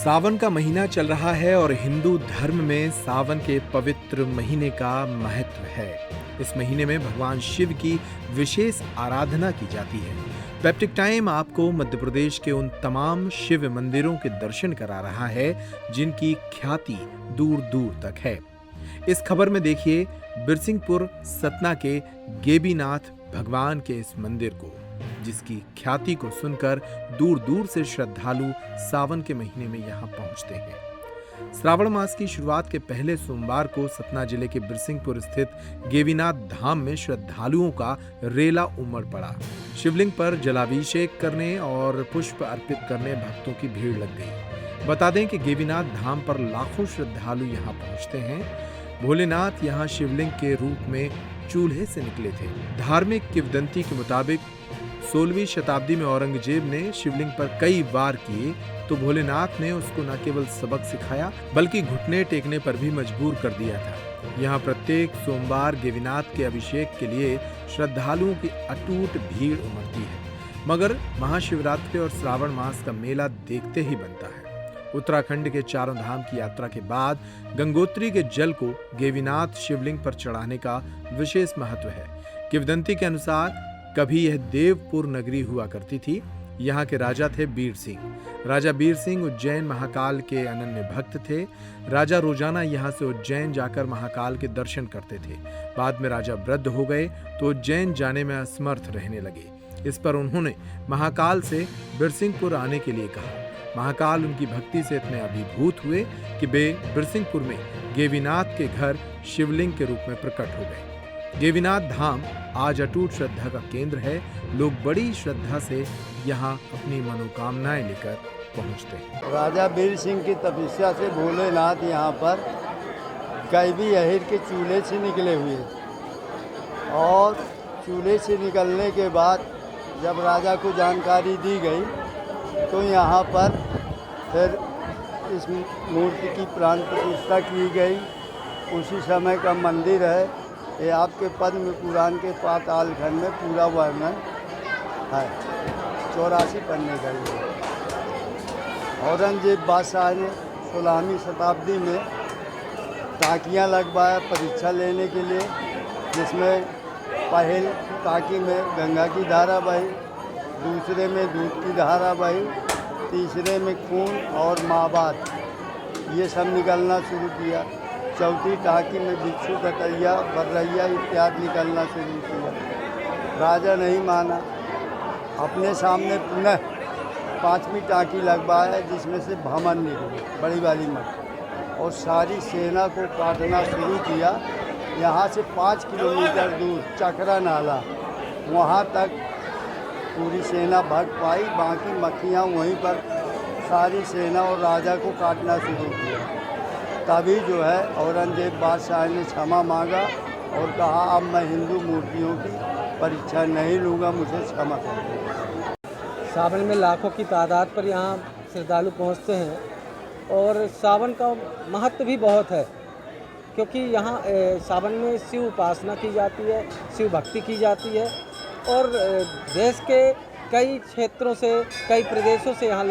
सावन का महीना चल रहा है और हिंदू धर्म में सावन के पवित्र महीने का महत्व है। इस महीने में भगवान शिव की विशेष आराधना की जाती है। पेप्टिक टाइम आपको मध्य प्रदेश के उन तमाम शिव मंदिरों के दर्शन करा रहा है जिनकी ख्याति दूर दूर तक है। इस खबर में देखिए बिरसिंहपुर सतना के गेबीनाथ भगवान के इस मंदिर को, जिसकी ख्याति को सुनकर दूर दूर से श्रद्धालु सावन के महीने में यहाँ पहुंचते हैं। श्रावण मास की शुरुआत के पहले सोमवार को सतना जिले के बिरसिंहपुर स्थित गेबीनाथ धाम में श्रद्धालुओं का रेला उमड़ पड़ा। शिवलिंग पर जलाभिषेक करने और पुष्प अर्पित करने भक्तों की भीड़ लग गई। बता दें कि गेबीनाथ धाम पर लाखों श्रद्धालु यहाँ पहुंचते हैं। भोलेनाथ यहाँ शिवलिंग के रूप में चूल्हे से निकले थे। धार्मिक किंवदंती के मुताबिक 16वीं शताब्दी में औरंगजेब ने शिवलिंग पर कई वार किए तो भोलेनाथ ने उसको न केवल सबक सिखाया बल्कि घुटने टेकने पर भी मजबूर कर दिया था। यहाँ प्रत्येक सोमवार गेबीनाथ के अभिषेक के लिए श्रद्धालुओं की अटूट भीड़ उमड़ती है, मगर महाशिवरात्रि और श्रावण मास का मेला देखते ही बनता है। उत्तराखंड के चारों धाम की यात्रा के बाद गंगोत्री के जल को गेबीनाथ शिवलिंग पर चढ़ाने का विशेष महत्व है। किंवदंती के अनुसार कभी यह देवपुर नगरी हुआ करती थी। यहाँ के राजा थे बीर सिंह। राजा बीर सिंह उज्जैन महाकाल के अनन्य भक्त थे। राजा रोजाना यहाँ से उज्जैन जाकर महाकाल के दर्शन करते थे। बाद में राजा वृद्ध हो गए तो उज्जैन जाने में असमर्थ रहने लगे। इस पर उन्होंने महाकाल से बिरसिंहपुर आने के लिए कहा। महाकाल उनकी भक्ति से इतने अभिभूत हुए कि वे बिरसिंहपुर में गेबीनाथ के घर शिवलिंग के रूप में प्रकट हो गए। गेबीनाथ धाम आज अटूट श्रद्धा का केंद्र है। लोग बड़ी श्रद्धा से यहाँ अपनी मनोकामनाएं लेकर पहुँचते हैं। राजा बीर सिंह की तपस्या से भोलेनाथ यहाँ पर कैबी अहिर के चूल्हे से निकले हुए और चूल्हे से निकलने के बाद जब राजा को जानकारी दी गई तो यहाँ पर फिर इस मूर्ति की प्राण प्रतिष्ठा की गई। उसी समय का मंदिर है। ये आपके पद्म पुराण के पाताल खंड में पूरा वर्णन है। 84 पन्ने का ये। औरंगजेब बादशाह ने 16वीं शताब्दी में टाँकियाँ लगवाया परीक्षा लेने के लिए, जिसमें पहल टाँकी में गंगा की धारा बही, दूसरे में दूध की धारा बही, तीसरे में खून और माबाद ये सब निकलना शुरू किया। चौथी टाँकी में बिच्छू कतैया बर्रैया इत्यादि निकलना शुरू किया। राजा नहीं माना। अपने सामने पुनः 5वीं टाँकी लगवाया जिसमें से भमन निकली, बड़ी वाली मत, और सारी सेना को काटना शुरू किया। यहाँ से 5 किलोमीटर दूर चकरा नाला, वहाँ तक पूरी सेना भाग पाई। बाकी मक्खियाँ वहीं पर सारी सेना और राजा को काटना शुरू किया। तभी जो है औरंगजेब बादशाह ने क्षमा मांगा और कहा अब मैं हिंदू मूर्तियों की परीक्षा नहीं लूँगा, मुझे क्षमा कर दो। सावन में लाखों की तादाद पर यहाँ श्रद्धालु पहुँचते हैं और सावन का महत्व भी बहुत है, क्योंकि यहाँ सावन में शिव उपासना की जाती है, शिव भक्ति की जाती है और देश के कई क्षेत्रों से, कई प्रदेशों से यहाँ